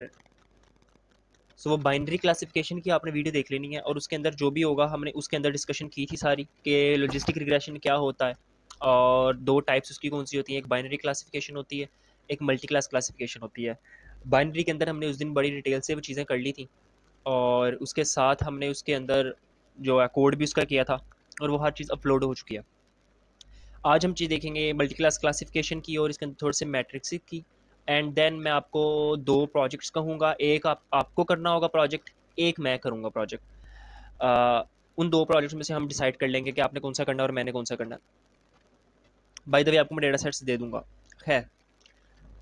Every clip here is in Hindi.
सो वो बाइनरी क्लासिफिकेशन की आपने वीडियो देख लेनी है, और उसके अंदर जो भी होगा हमने उसके अंदर डिस्कशन की थी सारी कि लॉजिस्टिक रिग्रेशन क्या होता है, और दो टाइप्स उसकी कौन सी होती हैं। एक बाइनरी क्लासिफिकेशन होती है, एक मल्टी क्लास क्लासिफिकेशन होती है। बाइनरी के अंदर हमने उस दिन बड़ी डिटेल से वो चीज़ें कर ली थी, और उसके साथ हमने उसके अंदर जो है कोड भी उसका किया था, और वो हर चीज़ अपलोड हो चुकी है। आज हम चीज़ देखेंगे मल्टी क्लास क्लासिफिकेशन की, और इसके अंदर थोड़े से मैट्रिक्स की। एंड देन मैं आपको दो प्रोजेक्ट्स कहूँगा, एक आपको करना होगा प्रोजेक्ट, एक मैं करूँगा प्रोजेक्ट। उन दो प्रोजेक्ट्स में से हम डिसाइड कर लेंगे कि आपने कौन सा करना है और मैंने कौन सा करना है। बाय द वे आपको मैं डेटा सेट्स दे दूंगा। खैर,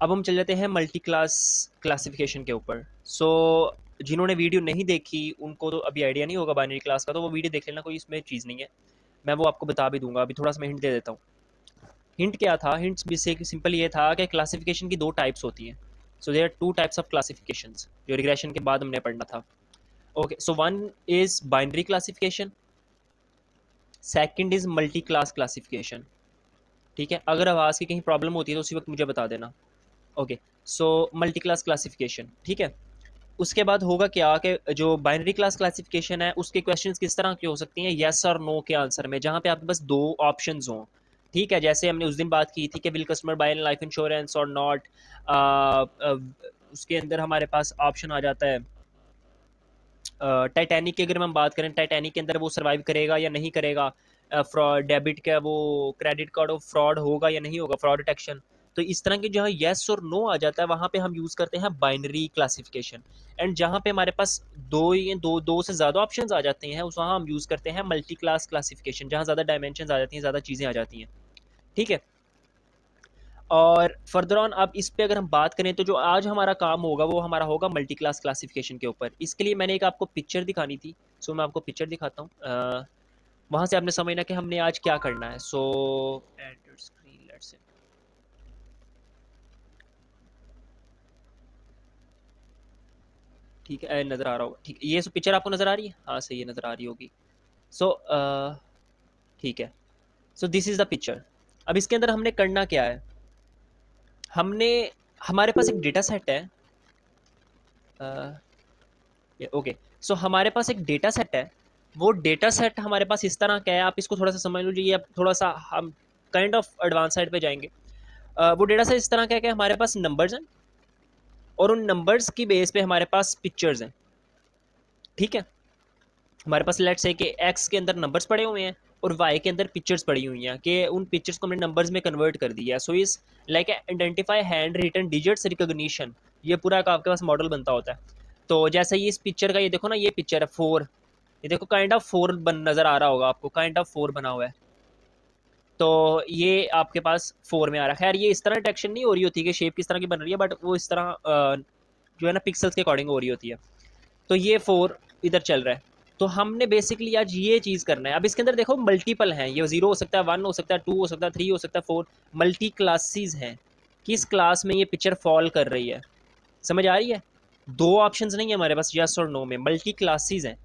अब हम चल जाते हैं मल्टी क्लास क्लासिफिकेशन के ऊपर। जिन्होंने वीडियो नहीं देखी उनको तो अभी आइडिया नहीं होगा बाइनरी क्लास का, तो वो वीडियो देख लेना, कोई इसमें चीज़ नहीं है। मैं वो आपको बता भी दूंगा। अभी थोड़ा सा मैं हिंट दे देता हूँ। हिंट क्या था? हिंट्स बेसिक सिंपल ये था कि क्लासिफिकेशन की दो टाइप्स होती हैं। So there are two types of classifications, जो रिग्रेशन के बाद हमने पढ़ना था। Okay, so one is binary classification, second is multi class classification. ठीक है, अगर आवाज़ की कहीं प्रॉब्लम होती है तो उसी वक्त मुझे बता देना। Okay, so multi class classification, ठीक है। उसके बाद होगा क्या कि जो बाइनरी क्लास क्लासिफिकेशन है उसके क्वेश्चंस किस तरह के हो सकती हैं, येस और नो के आंसर में, जहाँ पे आपके पास दो ऑप्शंस हों। ठीक है, जैसे हमने उस दिन बात की थी कि will customer bye life insurance और नॉट। उसके अंदर हमारे पास ऑप्शन आ जाता है टाइटैनिक की। अगर हम बात करें टाइटैनिक के अंदर वो सर्वाइव करेगा या नहीं करेगा, फ्रॉड डेबिट का वो क्रेडिट कार्ड ऑफ फ्रॉड होगा या नहीं होगा, फ्रॉड डिटेक्शन। तो इस तरह के जहाँ येस और नो आ जाता है वहाँ पे हम यूज़ करते हैं बाइनरी क्लासिफिकेशन। एंड जहाँ पे हमारे पास दो से ज़्यादा ऑप्शंस आ जाते हैं उस वहाँ हम यूज़ करते हैं मल्टी क्लास क्लासिफिकेशन, जहाँ ज़्यादा डायमेंशन आ जाती हैं, ज़्यादा चीज़ें आ जाती हैं। ठीक है, और फर्दर ऑन अब इस पे अगर हम बात करें तो जो आज हमारा काम होगा वो हमारा होगा मल्टी क्लास क्लासिफिकेशन के ऊपर। इसके लिए मैंने एक आपको पिक्चर दिखानी थी। मैं आपको पिक्चर दिखाता हूँ, वहाँ से आपने समझना कि हमने आज क्या करना है। Enter screen let's say. ठीक है, नज़र आ रहा होगा। ठीक है, ये पिक्चर आपको नज़र आ रही है? हाँ सही है, नज़र आ रही होगी। सो ठीक है, so this is the picture. अब इसके अंदर हमने करना क्या है, हमने हमारे पास एक डेटा सेट है। ओके, सो हमारे पास एक डेटा सेट है। वो डेटा सेट हमारे पास इस तरह का है, आप इसको थोड़ा सा समझ लीजिए। अब थोड़ा सा हम काइंड ऑफ एडवांस साइड पे जाएंगे। वो डेटा सेट इस तरह का है कि हमारे पास नंबर्स हैं, और उन नंबर्स की बेस पे हमारे पास पिक्चर्स हैं। ठीक है, हमारे पास लेट्स से कि एक्स के अंदर नंबर्स पड़े हुए हैं और वाई के अंदर पिक्चर्स पड़ी हुई हैं, कि उन पिक्चर्स को हमने नंबर्स में कन्वर्ट कर दिया। So is like identify hand written digits recognition, ये पूरा का आपके पास मॉडल बनता होता है। तो जैसे ये इस पिक्चर का, ये देखो ना, ये पिक्चर है 4। ये देखो काइंड ऑफ 4 बन नज़र आ रहा होगा आपको, काइंड ऑफ 4 बना हुआ है। तो ये आपके पास 4 में आ रहा है। खैर ये इस तरह डिटेक्शन नहीं हो रही होती कि शेप किस तरह की बन रही है, बट वो इस तरह जो है ना पिक्सल्स के अकॉर्डिंग हो रही होती है। तो ये 4 इधर चल रहा है। तो हमने बेसिकली आज ये चीज़ करना है। अब इसके अंदर देखो मल्टीपल हैं, ये 0 हो सकता है, 1 हो सकता है, 2 हो सकता है, 3 हो सकता है, 4 मल्टी क्लासेस हैं। किस क्लास में ये पिक्चर फॉल कर रही है, समझ आ रही है? दो ऑप्शंस नहीं है हमारे पास यस और नो में, मल्टी क्लासेस हैं।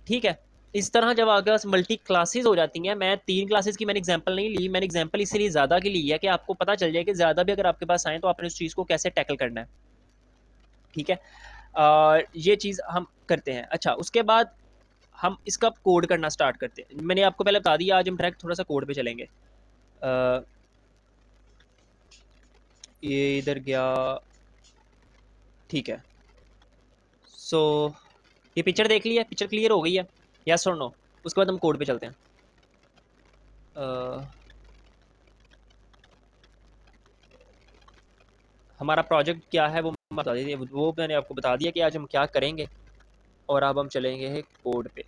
ठीक है, इस तरह जब आपके पास मल्टी क्लासेस हो जाती हैं, मैं 3 क्लासेस की मैंने एग्जांपल नहीं ली, मैंने एग्जांपल इसलिए ज़्यादा की ली है कि आपको पता चल जाए कि ज़्यादा भी अगर आपके पास आए तो आपने उस चीज़ को कैसे टैकल करना है। ठीक है, ये चीज़ हम करते हैं। अच्छा, उसके बाद हम इसका कोड करना स्टार्ट करते हैं। मैंने आपको पहले बता दिया, आज हम डायरेक्ट थोड़ा सा कोड पे चलेंगे। ये इधर गया। ठीक है, सो ये पिक्चर देख लिया, पिक्चर क्लियर हो गई है, यस और नो? उसके बाद हम कोड पे चलते हैं। हमारा प्रोजेक्ट क्या है वो बता दीजिए, वो मैंने आपको बता दिया कि आज हम क्या करेंगे, और अब हम चलेंगे कोड पे।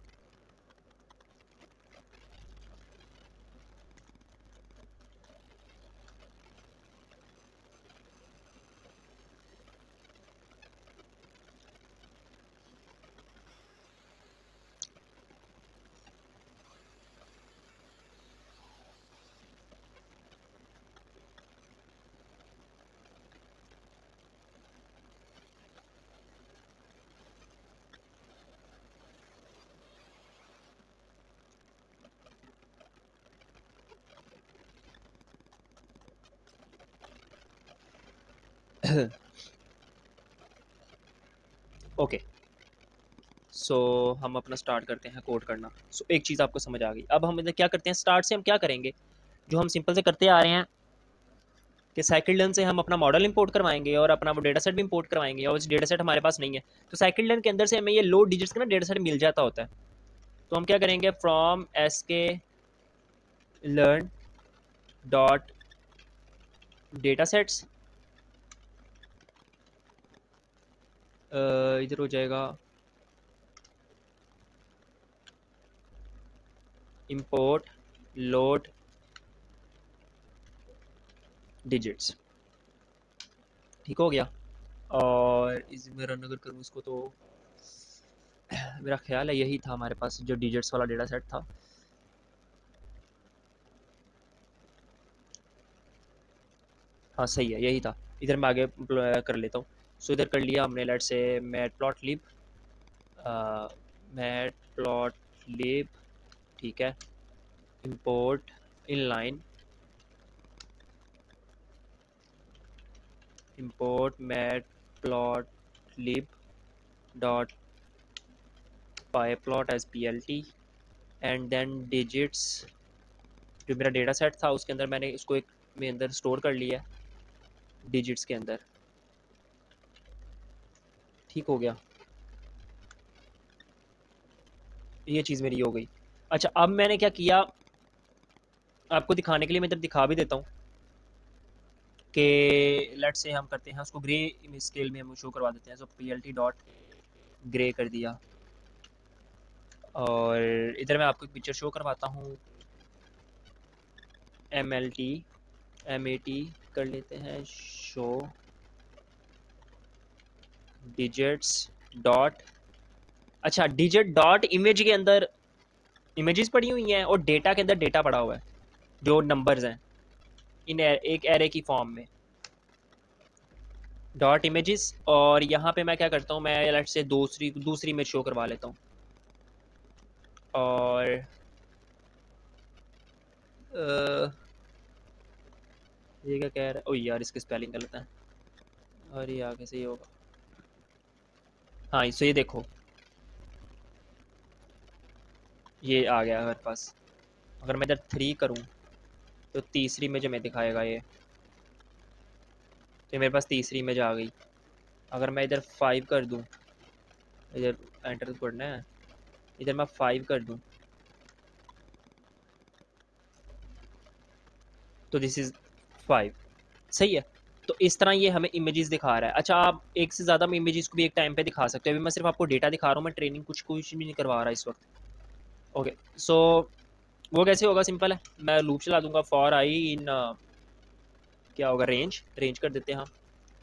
ओके, सो हम अपना स्टार्ट करते हैं कोड करना। सो एक चीज़ आपको समझ आ गई। अब हम इधर क्या करते हैं, स्टार्ट से हम क्या करेंगे, जो हम सिंपल से करते आ रहे हैं कि साइकिल से हम अपना मॉडल इंपोर्ट करवाएंगे और अपना वो डेटा सेट भी इंपोर्ट करवाएंगे, और डेटा सेट हमारे पास नहीं है तो साइकिल के अंदर से हमें ये लो डिजिट्स का ना डेटा सेट मिल जाता होता है। तो हम क्या करेंगे, from sklearn dot datasets, इधर हो जाएगा इंपोर्ट लोड डिजिट्स, ठीक हो गया। और इसमें रन अगर करूँ इसको तो मेरा ख्याल है यही था हमारे पास जो डिजिट्स वाला डेटा सेट था। हाँ सही है, यही था। इधर मैं आगे कर लेता हूँ। सो इधर कर लिया हमने, लेट से मैटप्लॉटलिब, मैटप्लॉटलिब, ठीक है, import inline, import matplotlib dot pyplot as plt, and then digits, जो मेरा डेटा सेट था उसके अंदर मैंने इसको एक में अंदर स्टोर कर लिया डिजिट्स के अंदर, ठीक हो गया। ये चीज़ मेरी हो गई। अच्छा, अब मैंने क्या किया आपको दिखाने के लिए मैं इधर दिखा भी देता हूँ कि लेट से हम करते हैं उसको ग्रे स्केल में हम शो करवा देते हैं। सो plt डॉट ग्रे कर दिया, और इधर मैं आपको एक पिक्चर शो करवाता हूँ, mat कर लेते हैं, शो डिजिट्स डॉट, अच्छा डिजिट डॉट इमेज के अंदर इमेजेस पड़ी हुई हैं और डेटा के अंदर डेटा पड़ा हुआ है जो नंबर्स हैं इन एक एरे की फॉर्म में, डॉट इमेजेस। और यहाँ पे मैं क्या करता हूँ, मैं लेट से दूसरी इमेज शो करवा लेता हूँ, और ये क्या कह रहा है, ओ यार इसकी स्पेलिंग गलत है, और ये आगे से ये होगा। हाँ इससे ये देखो ये आ गया हमारे पास। अगर मैं इधर 3 करूँ तो तीसरी इमेज हमें दिखाएगा ये, तो मेरे पास तीसरी इमेज आ गई। अगर मैं इधर 5 कर दूँ, इधर एंटर करना है, इधर मैं 5 कर दूँ तो दिस इज़ 5, सही है। तो इस तरह ये हमें इमेजेस दिखा रहा है। अच्छा, आप एक से ज़्यादा इमेजेस को भी एक टाइम पे दिखा सकते हो। अभी मैं सिर्फ आपको डेटा दिखा रहा हूँ, मैं ट्रेनिंग कुछ भी नहीं करवा रहा इस वक्त। ओके, सो वो कैसे होगा, सिंपल है, मैं लूप चला दूंगा फॉर आई इन क्या होगा, रेंज कर देते हैं हम,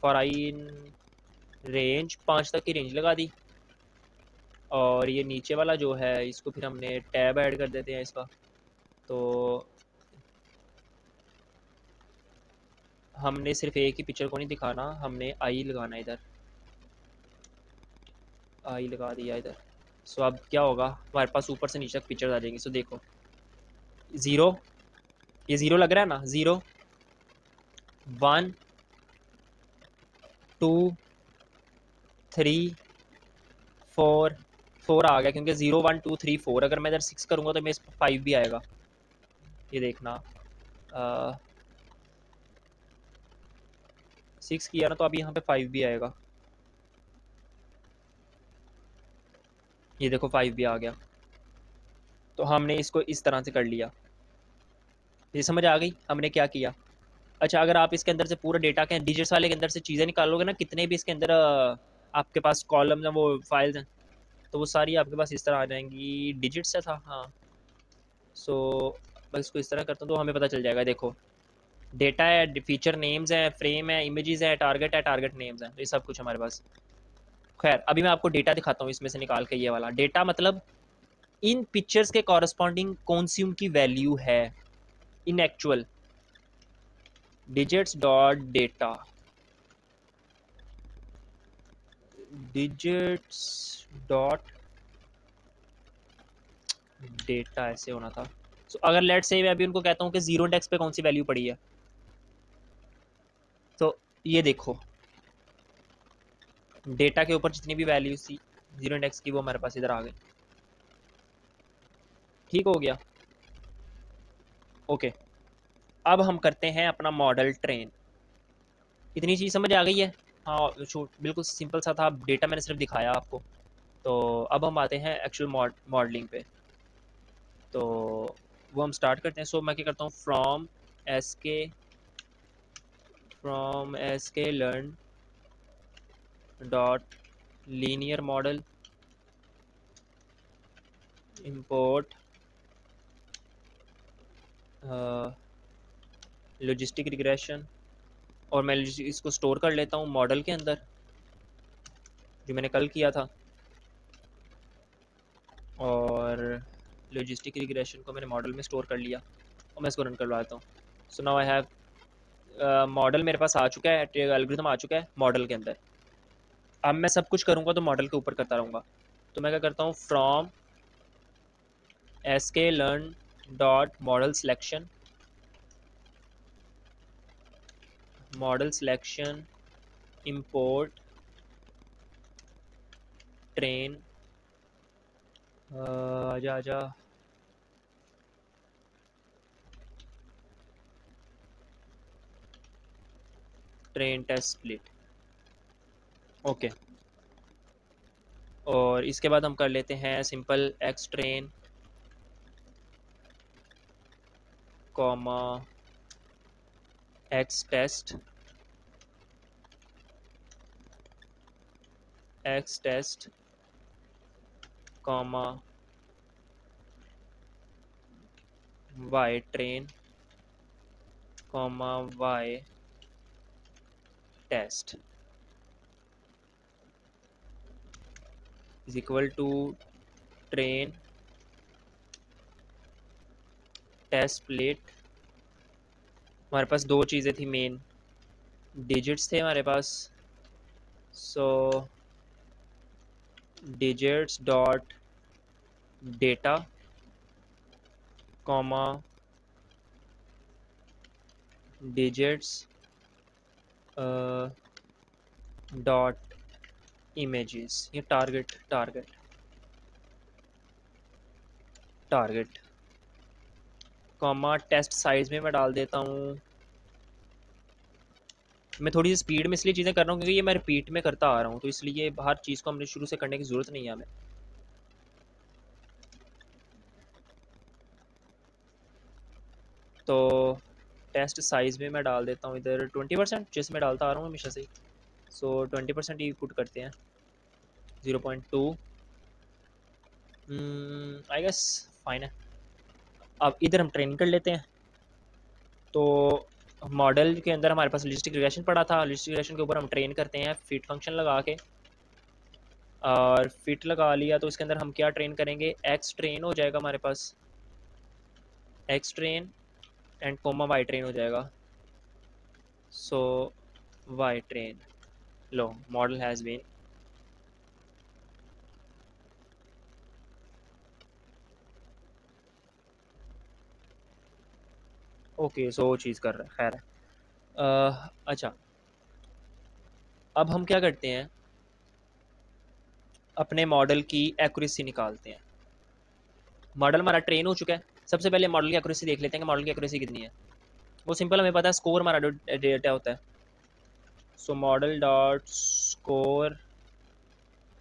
फॉर आई इन रेंज 5 तक की रेंज लगा दी। और ये नीचे वाला जो है इसको फिर हमने टैब ऐड कर देते हैं इसका। तो हमने सिर्फ एक ही पिक्चर को नहीं दिखाना, हमने आई लगाना इधर, आई लगा दिया इधर। सो अब क्या होगा, हमारे पास ऊपर से नीचे तक पिक्चर आ जाएंगी। सो देखो 0, ये 0 लग रहा है ना, 0 1 2 3 4 4 आ गया, क्योंकि 0 1 2 3 4। अगर मैं इधर 6 करूँगा तो मेरे इस 5 भी आएगा, ये देखना। 6 किया ना तो अब यहाँ पे 5 भी आएगा, ये देखो 5 भी आ गया। तो हमने इसको इस तरह से कर लिया, ये समझ आ गई हमने क्या किया। अच्छा, अगर आप इसके अंदर से पूरा डेटा के डिजिट्स वाले के अंदर से चीज़ें निकालोगे ना, कितने भी इसके अंदर आपके पास कॉलम्स हैं, वो फाइल्स हैं, तो वो सारी आपके पास इस तरह आ जाएंगी, डिजिट्स से था हाँ। सो मैं इसको इस तरह करता हूँ तो हमें पता चल जाएगा। देखो डेटा है, फीचर नेम्स हैं, फ्रेम है, इमेजेस है, टारगेट नेम्स हैं, तो ये सब कुछ हमारे पास। खैर अभी मैं आपको डेटा दिखाता हूँ इसमें से निकाल के, ये वाला डेटा मतलब इन पिक्चर्स के कॉरस्पॉन्डिंग कौन सी उनकी वैल्यू है इन actual, digits dot data, digits dot data ऐसे होना था। सो अगर लेट से मैं अभी उनको कहता हूँ कि 0 इंडेक्स पे कौन सी वैल्यू पड़ी है, तो ये देखो डेटा के ऊपर जितनी भी वैल्यूज थी जीरो इंडेक्स की वो हमारे पास इधर आ गई। ठीक हो गया। ओके, अब हम करते हैं अपना मॉडल ट्रेन। इतनी चीज़ समझ आ गई है? हाँ, बिल्कुल सिंपल सा था, डेटा मैंने सिर्फ दिखाया आपको। तो अब हम आते हैं एक्चुअल मॉडलिंग पे। तो वो हम स्टार्ट करते हैं। सो मैं क्या करता हूँ, फ्रॉम एस के learn dot linear model import logistic regression, और मैं इसको स्टोर कर लेता हूँ मॉडल के अंदर जो मैंने कल किया था। और लॉजिस्टिक रिग्रेशन को मैंने मॉडल में स्टोर कर लिया और मैं इसको रन करवाता हूँ। So now I have model मेरे पास आ चुका है, एल्गोरिथम आ चुका है मॉडल के अंदर। अब मैं सब कुछ करूँगा तो मॉडल के ऊपर करता रहूँगा। तो मैं क्या करता हूँ, फ्रॉम एस के learn dot model selection import train आजा आजा ट्रेन टेस्ट स्प्लिट। ओके, और इसके बाद हम कर लेते हैं simple x train comma x test comma y train comma Y test is equal to train test split. हमारे पास दो चीज़ें थी मेन, डिजिट्स थे हमारे पास। So digits dot data comma digits dot images, ये टारगेट कॉमा टेस्ट साइज में मैं डाल देता हूँ। मैं थोड़ी सी स्पीड में इसलिए चीज़ें कर रहा हूँ क्योंकि ये मैं रिपीट में करता आ रहा हूँ, तो इसलिए हर चीज़ को हमने शुरू से करने की ज़रूरत नहीं है हमें। तो टेस्ट साइज़ में मैं डाल देता हूँ इधर 20%, जिसमें डालता आ रहा हूँ हमेशा से ही। सो 20% ही पुट करते हैं, 0.2 आई गेस फाइन है। अब इधर हम ट्रेन कर लेते हैं। तो मॉडल के अंदर हमारे पास लॉजिस्टिक रिग्रेशन पड़ा था, लॉजिस्टिक रिग्रेशन के ऊपर हम ट्रेन करते हैं फिट फंक्शन लगा के, और फिट लगा लिया तो इसके अंदर हम क्या ट्रेन करेंगे, एक्स ट्रेन हो जाएगा हमारे पास, x train and comma y train हो जाएगा। सो वाई ट्रेन, लो model has been okay. So वो चीज़ कर रहा है, खैर है। अच्छा, अब हम क्या करते हैं, अपने मॉडल की एक्यूरेसी निकालते हैं। मॉडल हमारा ट्रेन हो चुका है, सबसे पहले मॉडल की एक्यूरेसी देख लेते हैं कि मॉडल की एक्यूरेसी कितनी है। वो सिंपल, हमें पता है स्कोर हमारा डेटा होता है। सो मॉडल डॉट स्कोर।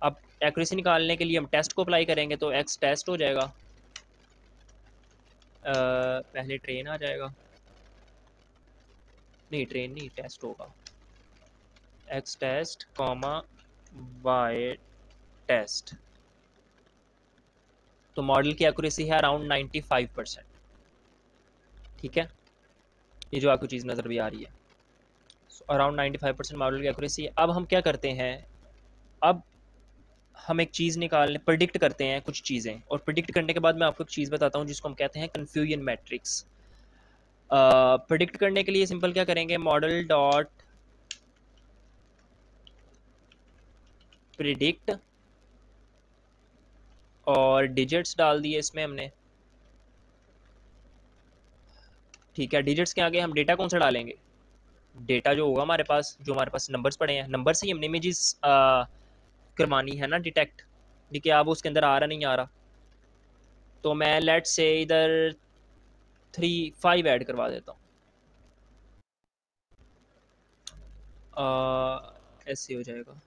अब एक्यूरेसी निकालने के लिए हम टेस्ट को अप्लाई करेंगे, तो एक्स टेस्ट हो जाएगा, पहले ट्रेन आ जाएगा, नहीं ट्रेन नहीं टेस्ट होगा, X test comma Y test. तो मॉडल की एक्यूरेसी है अराउंड 95%। ठीक है, ये जो आपको चीज़ नज़र भी आ रही है, अराउंड 95% मॉडल की एक्यूरेसी है। अब हम क्या करते हैं, अब हम एक चीज़ निकालने प्रिडिक्ट करते हैं कुछ चीज़ें, और प्रिडिक्ट करने के बाद मैं आपको एक चीज़ बताता हूँ जिसको हम कहते हैं कन्फ्यूजन मैट्रिक्स। प्रिडिक्ट करने के लिए सिंपल क्या करेंगे, मॉडल डॉट प्रिडिक्ट, और डिजिट्स डाल दिए इसमें हमने। ठीक है, डिजिट्स के आगे हम डेटा कौन सा डालेंगे, डेटा जो होगा हमारे पास, जो हमारे पास नंबर्स पड़े हैं, नंबर से ही हमने इमेजेस करवानी है ना डिटेक्ट, देखिए अब उसके अंदर आ रहा नहीं आ रहा। तो मैं लेट से इधर 5 ऐड करवा देता हूँ। ऐसे हो जाएगा।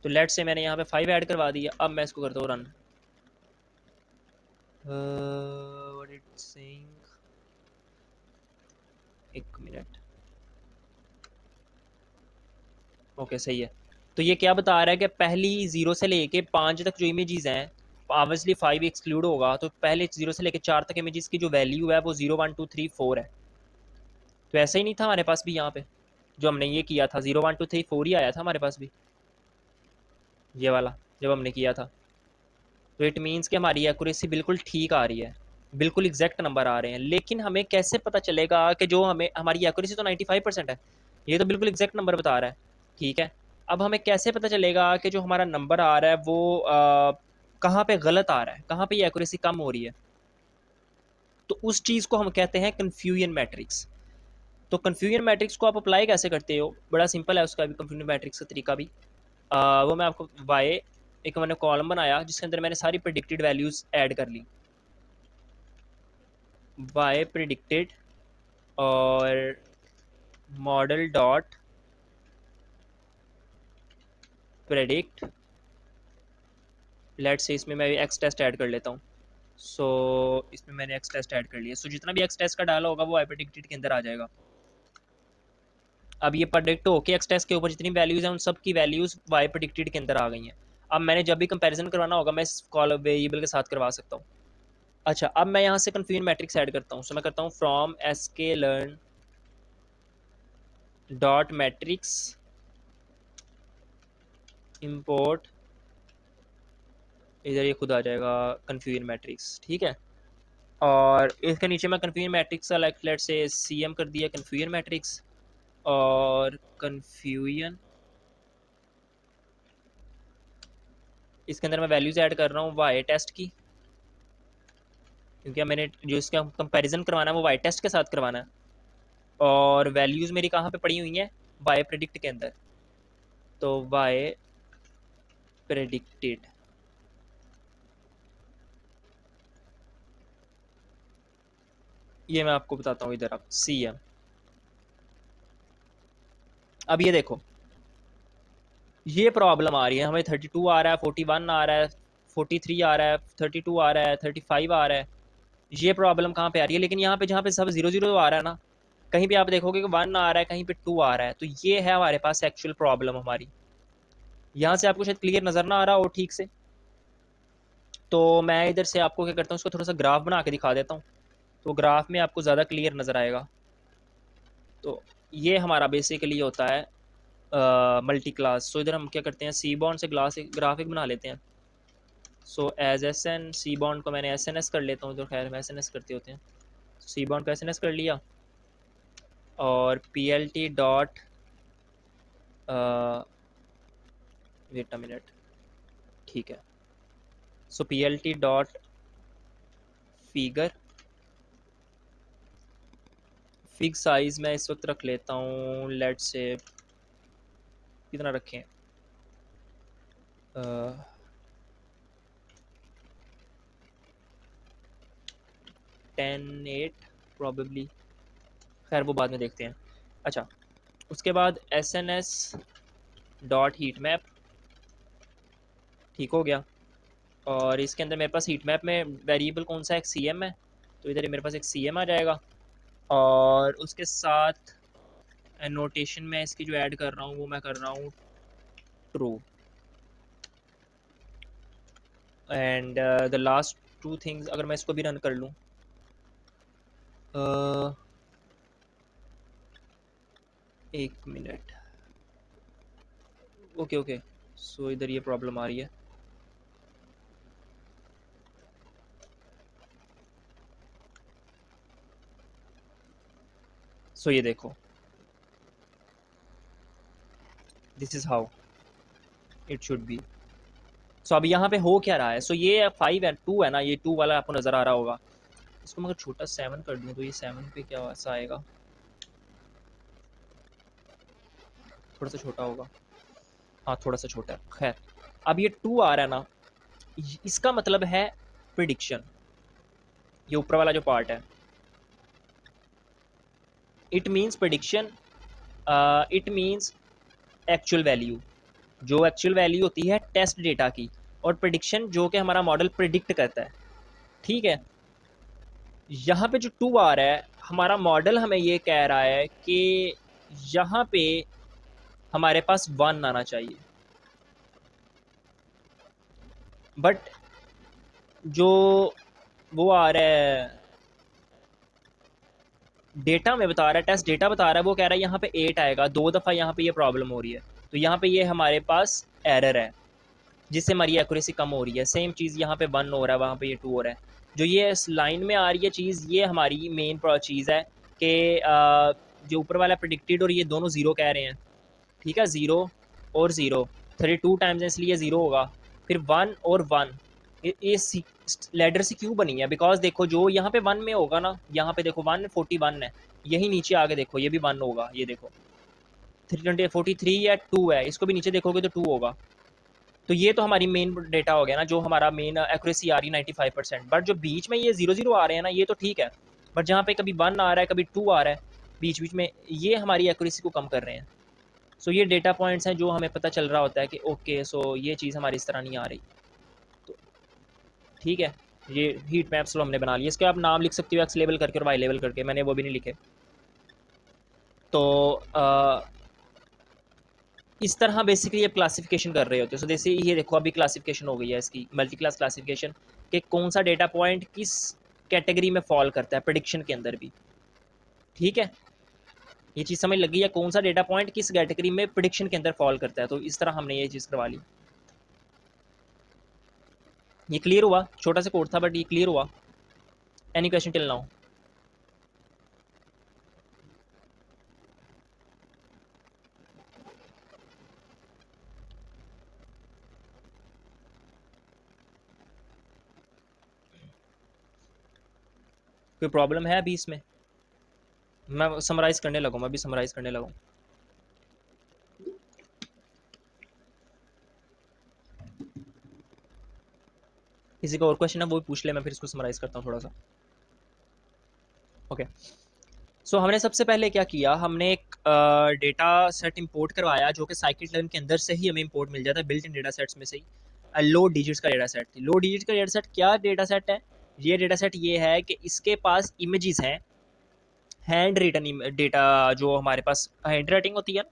तो लेट से मैंने यहाँ पे 5 ऐड करवा दिया। अब मैं इसको करता हूँ रन। व्हाट इट्स सेइंग, एक मिनट। ओके सही है। तो ये क्या बता रहा है कि पहली 0 से लेके 5 तक जो इमेजेस हैं, ऑब्वियसली 5 एक्सक्लूड होगा, तो पहले 0 से लेके 4 तक इमेजेस की जो वैल्यू है वो 0 1 2 3 4 है। तो ऐसा ही नहीं था हमारे पास भी, यहाँ पे जो हमने ये किया था 0 1 2 3 4 ही आया था हमारे पास भी, ये वाला जब हमने किया था। तो इट मीन्स कि हमारी एक्यूरेसी बिल्कुल ठीक आ रही है, बिल्कुल एग्जैक्ट नंबर आ रहे हैं। लेकिन हमें कैसे पता चलेगा कि जो हमें, हमारी एक्यूरेसी तो 95% है, ये तो बिल्कुल एग्जैक्ट नंबर बता रहा है, ठीक है। अब हमें कैसे पता चलेगा कि जो हमारा नंबर आ रहा है वो कहाँ पे गलत आ रहा है, कहाँ पे एक्यूरेसी कम हो रही है। तो उस चीज़ को हम कहते हैं कन्फ्यूजन मैट्रिक्स। तो कन्फ्यूजन मैट्रिक्स को आप अप्लाई कैसे करते हो, बड़ा सिंपल है उसका भी, कन्फ्यूजन मैट्रिक्स का तरीका भी। वो मैं आपको वाई, एक मैंने कॉलम बनाया जिसके अंदर मैंने सारी प्रेडिक्टेड वैल्यूज़ ऐड कर ली। वाई प्रेडिक्टेड और मॉडल डॉट प्रेडिक्ट, लेट से इसमें मैं एक्स टेस्ट ऐड कर लेता हूँ। सो इसमें मैंने एक्स टेस्ट ऐड कर लिया। सो जितना भी एक्स टेस्ट का डाला होगा वो वाई प्रेडिक्टेड के अंदर आ जाएगा। अब ये प्रेडिक्ट हो के एक्स टेस्ट के ऊपर जितनी वैल्यूज़ हैं उन सब की वैल्यूज़ वाई प्रेडिक्टेड के अंदर आ गई हैं। अब मैंने जब भी कंपैरिजन करवाना होगा मैं इस कॉलम वेरिएबल के साथ करवा सकता हूँ। अच्छा, अब मैं यहाँ से कन्फ्यूजन मैट्रिक्स ऐड करता हूँ। सो मैं करता हूँ from sklearn dot matrix import, इधर ये खुद आ जाएगा कन्फ्यूजन मैट्रिक्स, ठीक है। और इसके नीचे मैं कन्फ्यूजन मैट्रिक्स का लेट से CM कर दिया कन्फ्यूजन मैट्रिक्स, और कन्फ्यूजन इसके अंदर मैं वैल्यूज़ ऐड कर रहा हूँ वाई टेस्ट की, क्योंकि मैंने जो इसका कंपैरिजन करवाना है वो वाई टेस्ट के साथ करवाना है। और वैल्यूज़ मेरी कहाँ पे पड़ी हुई हैं, वाई प्रेडिक्ट के अंदर। तो वाई प्रेडिक्टेड, ये मैं आपको बताता हूँ इधर, आप CM। अब ये देखो, ये प्रॉब्लम आ रही है हमें, 32 आ रहा है, 41 आ रहा है, 43 आ रहा है, 32 आ रहा है, 35 आ रहा है। ये प्रॉब्लम कहाँ पे आ रही है? लेकिन यहाँ पे जहाँ पे सब 0 आ रहा है ना, कहीं भी आप देखोगे कि 1 आ रहा है, कहीं पे 2 आ रहा है। तो ये है हमारे पास एक्चुअल प्रॉब्लम हमारी। यहाँ से आपको शायद क्लियर नज़र ना आ रहा हो ठीक से, तो मैं इधर से आपको क्या करता हूँ, उसको थोड़ा सा ग्राफ बना के दिखा देता हूँ, तो ग्राफ में आपको ज़्यादा क्लियर नज़र आएगा। तो ये हमारा बेसिकली होता है मल्टी क्लास। सो इधर हम क्या करते हैं, सी बॉन्ड से ग्राफिक बना लेते हैं। सो एज SN, सी बॉन्ड को मैंने SNS कर लेता हूँ, तो खैर हम SNS करते होते हैं। सी बॉन्ड को SNS कर लिया, और PLT dot wait a minute, ठीक है। So PLT dot figure, fig size मैं इस वक्त रख लेता हूँ, लेट से कितना रखें, 10 8 प्रॉबेबली, खैर वो बाद में देखते हैं। अच्छा, उसके बाद SNS डॉट हीट मैप, ठीक हो गया। और इसके अंदर मेरे पास हीट मैप में वेरिएबल कौन सा है, एक CM है, तो इधर मेरे पास एक CM आ जाएगा। और उसके साथ नोटेशन में इसकी जो ऐड कर रहा हूँ वो मैं कर रहा हूँ true. And the last 2 things, अगर मैं इसको भी रन कर लूँ, एक मिनट, ओके ओके। सो इधर ये प्रॉब्लम आ रही है। सो ये देखो, this is how it should be. So अब यहाँ पे हो क्या रहा है, सो ये 5 है, 2 है ना, ये 2 वाला आपको नज़र आ रहा होगा। इसको मगर छोटा 7 कर दूँ तो ये 7 पे क्या ऐसा आएगा, थोड़ा सा छोटा होगा, हाँ थोड़ा सा छोटा है। खैर अब ये 2 आ रहा है ना, इसका मतलब है प्रिडिक्शन। ये ऊपर वाला जो पार्ट है, it means prediction, it means actual value. जो एक्चुअल वैल्यू होती है टेस्ट डेटा की, और प्रिडिक्शन जो कि हमारा मॉडल प्रिडिक्ट करता है। ठीक है, यहाँ पे जो 2 आ रहा है, हमारा मॉडल हमें ये कह रहा है कि यहाँ पे हमारे पास 1 आना चाहिए, बट जो वो आ रहा है डेटा में बता रहा है, टेस्ट डेटा बता रहा है, वो कह रहा है यहाँ पे 8 आएगा। 2 दफ़ा यहाँ पे ये प्रॉब्लम हो रही है, तो यहाँ पे ये हमारे पास एरर है जिससे हमारी एक्यूरेसी कम हो रही है। सेम चीज़ यहाँ पे 1 हो रहा है, वहाँ पे ये 2 हो रहा है। जो ये इस लाइन में आ रही है चीज़, ये हमारी मेन चीज़ है कि जो ऊपर वाला प्रिडिक्टेड और ये दोनों 0 कह रहे हैं। ठीक है, 0 और 0, 32 टाइम्स है इसलिए 0 होगा। फिर 1 और 1, ये लेडर से क्यों बनी है? बिकॉज देखो जो यहाँ पे 1 में होगा ना, यहाँ पे देखो 141 है, यही नीचे आगे देखो ये भी 1 होगा, ये देखो 320 43 या 2 है, इसको भी नीचे देखोगे तो 2 होगा। तो ये तो हमारी मेन डेटा हो गया ना, जो हमारा मेन एक्यूरेसी आ रही है 95%। बट जो बीच में ये 0 आ रहे हैं ना, ये तो ठीक है, बट जहाँ पे कभी 1 आ रहा है कभी 2 आ रहा है बीच बीच में, ये हमारी एक्यूरेसी को कम कर रहे हैं। सो ये डेटा पॉइंट्स हैं जो हमें पता चल रहा होता है कि ओके सो ये चीज़ हमारी इस तरह नहीं आ रही। तो ठीक है, ये हीट मैप्स हमने बना लिए। इसके आप नाम लिख सकते हो एक्स लेवल करके और वाई लेवल करके, मैंने वो भी नहीं लिखे। तो इस तरह बेसिकली आप क्लासिफिकेशन कर रहे होते हो। सो जैसे ये देखो अभी क्लासिफिकेशन हो गई है इसकी, मल्टी क्लास क्लासिफिकेशन, कि कौन सा डेटा पॉइंट किस कैटेगरी में फॉल करता है प्रेडिक्शन के अंदर भी। ठीक है, ये चीज़ समझ लगी है, कौन सा डेटा पॉइंट किस कैटेगरी में प्रेडिक्शन के अंदर फॉल करता है। तो इस तरह हमने ये चीज़ करवा ली। ये क्लियर हुआ? छोटा सा कोड था बट ये क्लियर हुआ। Any question till now? कोई प्रॉब्लम है अभी इसमें? मैं समराइज़ करने लगूँ, मैं अभी समराइज़ करने लगूँ। किसी का और क्वेश्चन है वो भी पूछ ले, मैं फिर इसको समराइज़ करता हूँ थोड़ा सा। ओके, सो हमने सबसे पहले क्या किया, हमने एक डेटा सेट इंपोर्ट करवाया जो कि साइकिट-लर्न के अंदर से ही हमें इंपोर्ट मिल जाता है, बिल्ट इन डेटा सेट्स में से ही। लो डिजिट्स का डेटा सेट। लो डिजिट का डेटा सेट क्या डेटा सेट है? ये डेटा सेट ये है कि इसके पास इमेजेस हैं, हैंड रिटन डेटा, जो हमारे पास हैंड राइटिंग होती है।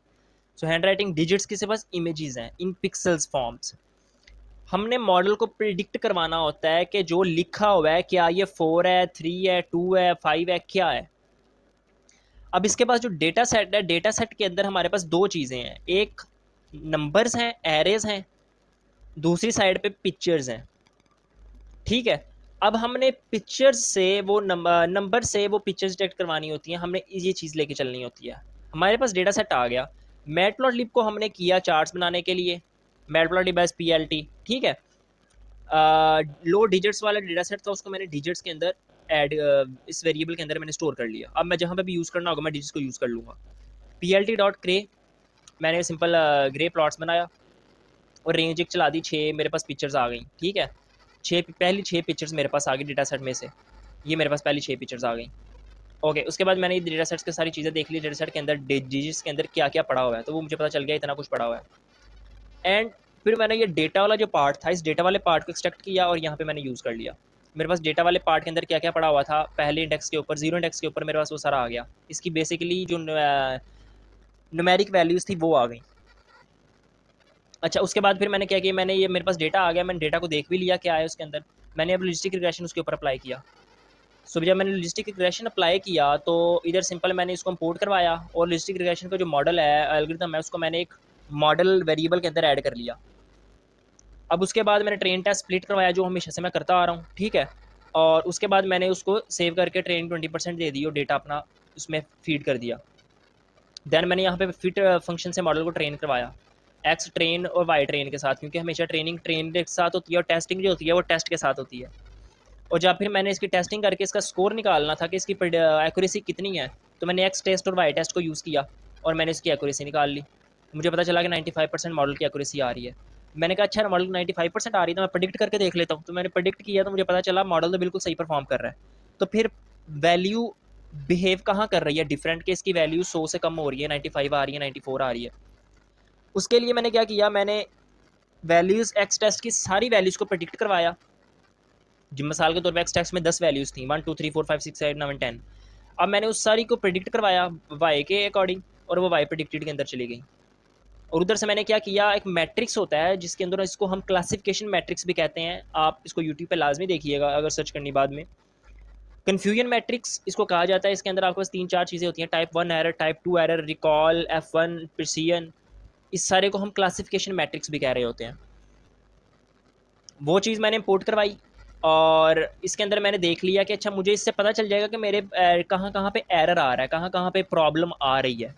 सो हैंड राइटिंग डिजिट्स के पास इमेजेस हैं इन पिक्सल्स फॉर्म्स। हमने मॉडल को प्रिडिक्ट करवाना होता है कि जो लिखा हुआ है क्या ये 4 है, 3 है, 2 है, 5 है, क्या है। अब इसके पास जो डेटा सेट है, डेटा सेट के अंदर हमारे पास 2 चीज़ें हैं, एक नंबर्स हैं, एरेज हैं, दूसरी साइड पे पिक्चर्स हैं। ठीक है, अब हमने पिक्चर्स से वो नंबर से वो पिक्चर्स डिटेक्ट करवानी होती हैं, हमने ये चीज़ लेके चलनी होती है। हमारे पास डेटा सेट आ गया, मैटप्लॉटलिब को हमने किया चार्ट्स बनाने के लिए, मैटप्लॉटलिब एज PLT। ठीक है, लो डिजिट्स वाला डेटा सेट था, उसको मैंने डिजिट्स के अंदर ऐड, इस वेरिएबल के अंदर मैंने स्टोर कर लिया। अब मैं जहाँ पे भी यूज़ करना होगा मैं डिजिट्स को यूज़ कर लूँगा। PLT.gray मैंने सिंपल ग्रे प्लॉट्स बनाया और रेंज एक चला दी, 6 मेरे पास पिक्चर्स आ गई। ठीक है, पहली 6 पिक्चर्स मेरे पास आ गई डेटा सेट में से, ये मेरे पास पहली 6 पिक्चर्स आ गई। ओके, उसके बाद मैंने ये डेटा सेट्स की सारी चीज़ें देख ली, डेटा सेट के अंदर डिजिट्स के अंदर क्या क्या पड़ा हुआ है, तो वो मुझे पता चल गया इतना कुछ पड़ा हुआ है। एंड फिर मैंने ये डेटा वाला जो पार्ट था, इस डेटा वाले पार्ट को एक्सट्रैक्ट किया और यहाँ पे मैंने यूज़ कर लिया। मेरे पास डेटा वाले पार्ट के अंदर क्या क्या पड़ा हुआ था, पहले इंडेक्स के ऊपर, 0 इंडेक्स के ऊपर मेरे पास वो सारा आ गया। इसकी बेसिकली जो न्यूमेरिक वैल्यूज़ थी वो आ गई। अच्छा, उसके बाद फिर मैंने क्या किया, मैंने ये मेरे पास डेटा आ गया, मैंने डेटा को देख भी लिया क्या है उसके अंदर। मैंने अब लॉजिस्टिक रिग्रेशन उसके ऊपर अप्लाई किया। सो जब मैंने लॉजिस्टिक रिग्रेशन अप्लाई किया तो इधर सिंपल मैंने इसको इंपोर्ट करवाया और लॉजिस्टिक रिग्रेशन का जो मॉडल है, एल्गोरिथम है, उसको मैंने एक मॉडल वेरिएबल के अंदर ऐड कर लिया। अब उसके बाद मैंने ट्रेन टेस्ट स्प्लिट करवाया, जो हमेशा से मैं करता आ रहा हूँ। ठीक है, और उसके बाद मैंने उसको सेव करके ट्रेन 20% दे दी और डेटा अपना उसमें फीड कर दिया। देन मैंने यहाँ पे फिट फंक्शन से मॉडल को ट्रेन करवाया, एक्स ट्रेन और वाई ट्रेन के साथ, क्योंकि हमेशा ट्रेनिंग ट्रेन के साथ होती है और टेस्टिंग जो होती है वो टेस्ट के साथ होती है। और जब फिर मैंने इसकी टेस्टिंग करके इसका स्कोर निकालना था कि इसकी एक्यूरेसी कितनी है, तो मैंने एक्स टेस्ट और वाई टेस्ट को यूज़ किया और मैंने इसकी एक्यूरेसी निकाल ली। मुझे पता चला कि 95% मॉडल की एक्यूरेसी आ रही है। मैंने कहा अच्छा मॉडल 95% आ रही है तो मैं प्रेडिक्ट करके देख लेता हूँ। तो मैंने प्रेडिक्ट किया तो मुझे पता चला मॉडल तो बिल्कुल सही परफॉर्म कर रहा है। तो फिर वैल्यू बिहेव कहाँ कर रही है डिफरेंट, कि इसकी वैल्यू 100 से कम हो रही है, 95 आ रही है, 94 आ रही है। उसके लिए मैंने क्या किया, मैंने वैल्यूज़ एक्स टेस्ट की सारी वैल्यूज़ को प्रेडिक्ट करवाया। जिस मिसाल के तौर पर एक्स टेस्ट में 10 वैल्यूज़ थी, 1 2 3 4 5 6 7 9 10। अब मैंने उस सारी को प्रेडिक्ट करवाया वाई के अकॉर्डिंग, और वो वाई प्रेडिक्टेड के अंदर चली गई। और उधर से मैंने क्या किया, एक मैट्रिक्स होता है जिसके अंदर, इसको हम क्लासिफिकेशन मैट्रिक्स भी कहते हैं। आप इसको यूट्यूब पे लाजमी देखिएगा अगर सर्च करनी बाद में। कन्फ्यूजन मैट्रिक्स इसको कहा जाता है। इसके अंदर आपके पास 3-4 चीज़ें होती हैं, type 1 error, type 2 error, recall, F1, precision. इस सारे को हम क्लासिफिकेशन मैट्रिक्स भी कह रहे होते हैं। वो चीज़ मैंने इंपोर्ट करवाई और इसके अंदर मैंने देख लिया कि अच्छा मुझे इससे पता चल जाएगा कि मेरे कहाँ कहाँ पे एरर आ रहा है, कहाँ कहाँ पे प्रॉब्लम आ रही है।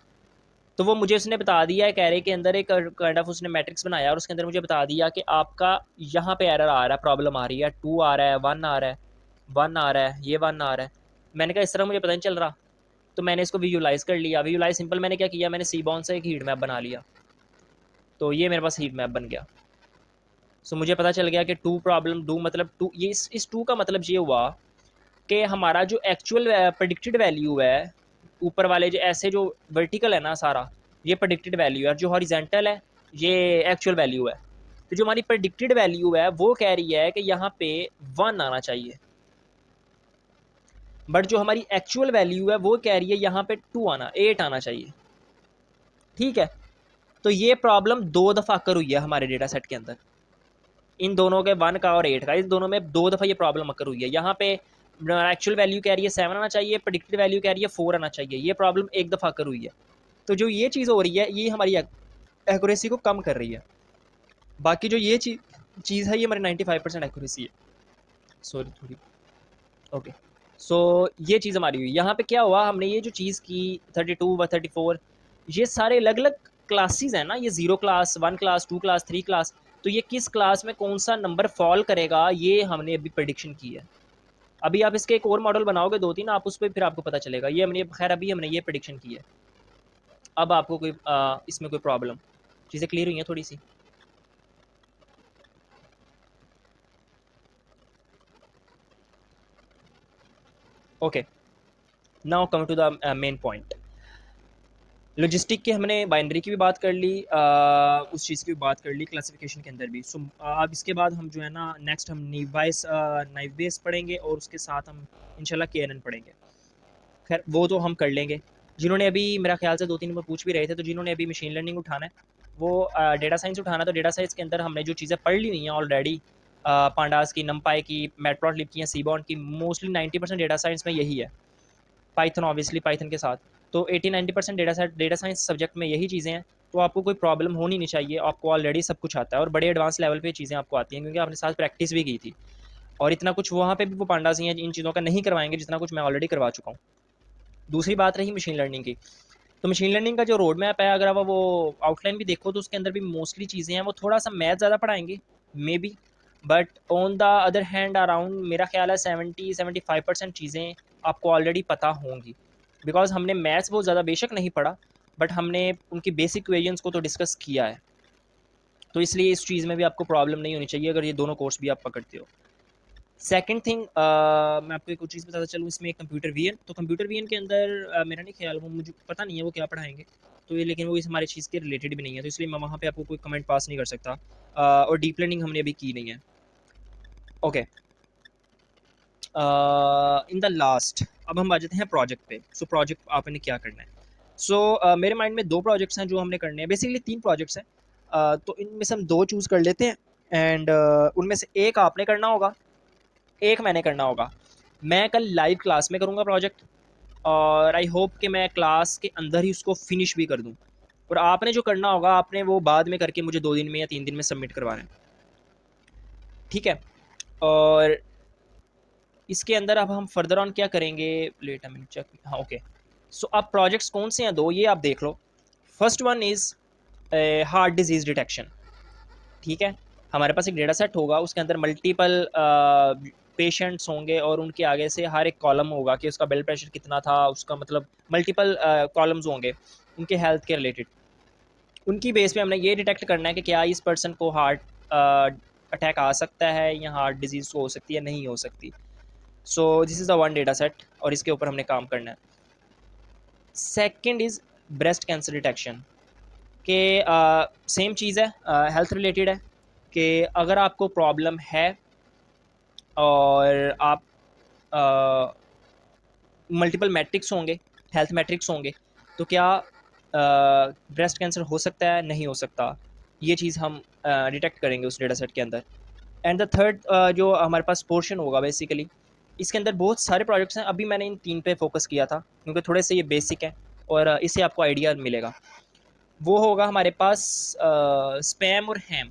तो वो मुझे उसने बता दिया है, कैरे के अंदर एक काइंड ऑफ उसने मैट्रिक्स बनाया और उसके अंदर मुझे बता दिया कि आपका यहाँ पे एरर आ रहा है, प्रॉब्लम आ रही है, 2 आ रहा है, 1 आ रहा है, 1 आ रहा है, ये 1 आ रहा है। मैंने कहा इस तरह मुझे पता नहीं चल रहा। तो मैंने इसको विजुलाइज़ कर लिया। विजुलाइज सिंपल मैंने क्या किया, मैंने सीबॉन से एक हीट मैप बना लिया। तो ये मेरे पास हीट मैप बन गया। सो मुझे पता चल गया कि 2 प्रॉब्लम, 2 मतलब 2, ये इस 2 का मतलब ये हुआ कि हमारा जो एक्चुअल प्रेडिक्टेड वैल्यू है, ऊपर वाले जो ऐसे जो वर्टिकल है ना सारा, ये प्रेडिक्टेड वैल्यू है। जो हॉरिजेंटल है ये एक्चुअल वैल्यू है। तो जो हमारी प्रेडिक्टेड वैल्यू है वो कह रही है कि यहाँ पे 1 आना चाहिए, बट जो हमारी एक्चुअल वैल्यू है वो कह रही है यहाँ पे 8 आना चाहिए। ठीक है, तो ये प्रॉब्लम 2 दफ़ा अकर हुई है हमारे डेटा सेट के अंदर। इन दोनों के 1 का और 8 का, इस दोनों में 2 दफ़ा ये प्रॉब्लम अकर हुई है। यहाँ पे एक्चुअल वैल्यू कह रही है 7 आना चाहिए, प्रेडिक्टेड वैल्यू कह रही है 4 आना चाहिए। ये प्रॉब्लम एक दफ़ा अकर हुई है। तो जो ये चीज़ हो रही है ये हमारी एक्यूरेसी को कम कर रही है। बाकी जो ये चीज़ है ये हमारी 95% एक्यूरेसी है। सॉरी थोड़ी, ओके। सो ये चीज़ हमारी हुई। यहाँ पे क्या हुआ, हमने ये जो चीज़ की 32 व 34, ये सारे अलग अलग क्लासेस हैं ना, ये 0 क्लास, 1 क्लास, 2 क्लास, 3 क्लास। तो ये किस क्लास में कौन सा नंबर फॉल करेगा ये हमने अभी प्रेडिक्शन की है। अभी आप इसके एक और मॉडल बनाओगे 2-3, आप उस पर फिर आपको पता चलेगा। ये हमने खैर अभी हमने ये प्रेडिक्शन की है। अब आपको कोई इसमें कोई प्रॉब्लम, चीज़ें क्लियर हुई हैं थोड़ी सी? Okay, now come to the main point. Logistic की हमने बाइनरी की भी बात कर ली, उस चीज़ की भी बात कर ली, क्लासिफिकेशन के अंदर भी। सो अब इसके बाद हम जो है ना नेक्स्ट हम नाइव बेस पढ़ेंगे और उसके साथ हम इंशाल्लाह KNN पढ़ेंगे। खैर वो तो हम कर लेंगे। जिन्होंने अभी मेरा ख्याल से 2-3 में पूछ भी रहे थे, तो जिन्होंने अभी मशीन लर्निंग उठाना है वो डेटा साइंस उठाना, तो डेटा साइंस के अंदर हमने जो चीज़ें पढ़ ली हुई हैं ऑलरेडी, पांडास की, नमपाई की, मैटप्लॉटलिब की, सीबॉन्ड की, मोस्टली 90% डेटा साइंस में यही है। पाइथन ऑब्वियसली, पाइथन के साथ तो 80-90% डेटा साइंस सब्जेक्ट में यही चीज़ें हैं। तो आपको कोई प्रॉब्लम होनी नहीं चाहिए, आपको ऑलरेडी सब कुछ आता है और बड़े एडवांस लेवल पे चीज़ें आपको आती हैं क्योंकि आपने साथ प्रैक्टिस भी की थी। और इतना कुछ वहाँ पे भी वो पांडास ही हैं इन चीज़ों का नहीं करवाएंगे जितना कुछ मैं ऑलरेडी करवा चुका हूँ। दूसरी बात रही मशीन लर्निंग की, तो मशीन लर्निंग का जो रोड मैप है, अगर आप वो आउटलाइन भी देखो तो उसके अंदर भी मोस्टली चीज़ें हैं वो थोड़ा सा मैथ ज़्यादा पढ़ाएंगे may be, but on the other hand around मेरा ख्याल है 70-75% चीज़ें आपको ऑलरेडी पता होंगी। बिकॉज हमने मैथ्स बहुत ज़्यादा बेशक नहीं पढ़ा, बट हमने उनकी बेसिक इक्वेशंस को तो डिस्कस किया है। तो इसलिए इस चीज़ में भी आपको प्रॉब्लम नहीं होनी चाहिए अगर ये दोनों कोर्स भी आप पकड़ते हो। सेकंड थिंग, मैं आपको एक और चीज़ बताता चलूँ, इसमें कंप्यूटर वीएन। तो कंप्यूटर वीएन के अंदर मेरा नहीं ख्याल, वो मुझे पता नहीं है वो क्या पढ़ाएंगे, तो ये लेकिन वो इस हमारी चीज़ के रिलेटेड भी नहीं है, तो इसलिए मैं वहाँ पे आपको कोई कमेंट पास नहीं कर सकता। और डीप लर्निंग हमने अभी की नहीं है। ओके, इन द लास्ट अब हम आ जाते हैं प्रोजेक्ट पे। सो प्रोजेक्ट आपने क्या करना है। सो मेरे माइंड में 2 प्रोजेक्ट्स हैं जो हमने करने हैं, बेसिकली 3 प्रोजेक्ट्स हैं। तो इनमें से हम 2 चूज़ कर लेते हैं एंड उनमें से एक आपने करना होगा, एक मैंने करना होगा। मैं कल लाइव क्लास में करूँगा प्रोजेक्ट और आई होप कि मैं क्लास के अंदर ही उसको फिनिश भी कर दूँ। और आपने जो करना होगा आपने वो बाद में करके मुझे 2 दिन में या 3 दिन में सबमिट करवाना है, ठीक है। और इसके अंदर अब हम फर्दर ऑन क्या करेंगे, लेट मिनट चेक, हाँ ओके। सो अब प्रोजेक्ट्स कौन से हैं 2, ये आप देख लो। First one is heart disease detection, ठीक है। हमारे पास एक डेटा सेट होगा, उसके अंदर मल्टीपल पेशेंट्स होंगे और उनके आगे से हर एक कॉलम होगा कि उसका ब्लड प्रेशर कितना था, उसका मतलब मल्टीपल कॉलम्स होंगे उनके हेल्थ के रिलेटेड। उनकी बेस पे हमने ये डिटेक्ट करना है कि क्या इस पर्सन को हार्ट अटैक आ सकता है या हार्ट डिजीज़ हो सकती है, नहीं हो सकती। So this is the one data set और इसके ऊपर हमने काम करना है। Second is breast cancer detection के सेम चीज़ है, हेल्थ रिलेटेड है कि अगर आपको प्रॉब्लम है और आप मल्टीपल मैट्रिक्स होंगे, हेल्थ मैट्रिक्स होंगे, तो क्या ब्रेस्ट कैंसर हो सकता है, नहीं हो सकता, ये चीज़ हम डिटेक्ट करेंगे उस डेटा सेट के अंदर। एंड द थर्ड जो हमारे पास पोर्शन होगा बेसिकली, इसके अंदर बहुत सारे प्रोजेक्ट्स हैं। अभी मैंने इन 3 पे फोकस किया था क्योंकि थोड़े से ये बेसिक है और इससे आपको आइडिया मिलेगा। वो होगा हमारे पास स्पैम और हैम।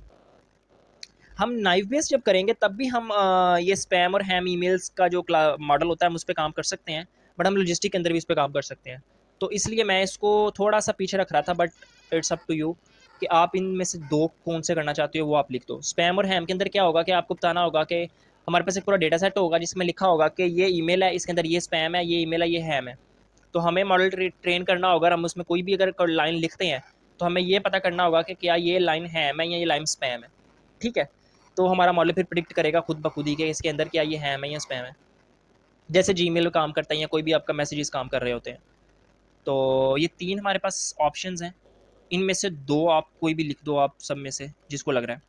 हम नाइफ बेस जब करेंगे तब भी हम ये स्पैम और हैम ईमेल्स का जो मॉडल होता है हम उस पर काम कर सकते हैं, बट हम लॉजिस्टिक के अंदर भी इस पर काम कर सकते हैं। तो इसलिए मैं इसको थोड़ा सा पीछे रख रहा था, but it's up to you कि आप इनमें से 2 कौन से करना चाहते हो वो आप लिख दो। स्पैम और हैम के अंदर क्या होगा कि आपको बताना होगा कि हमारे पास एक पूरा डेटा सेट होगा जिसमें लिखा होगा कि ये ईमेल है, इसके अंदर ये स्पैम है, ये ईमेल है, ये हैम है। तो हमें मॉडल ट्रेन करना होगा, हम उसमें कोई भी अगर लाइन लिखते हैं तो हमें ये पता करना होगा कि क्या ये लाइन हैम है या ये लाइन स्पैम है। ठीक है, तो हमारा मॉडल फिर प्रिडिक्ट करेगा खुद ब खुद ही कि इसके अंदर क्या ये हैम है या स्पैम है। जैसे जीमेल काम करता है या कोई भी आपका मैसेजेस काम कर रहे होते हैं। तो ये 3 हमारे पास ऑप्शंस हैं, इनमें से 2 आप कोई भी लिख दो, आप सब में से जिसको लग रहा है।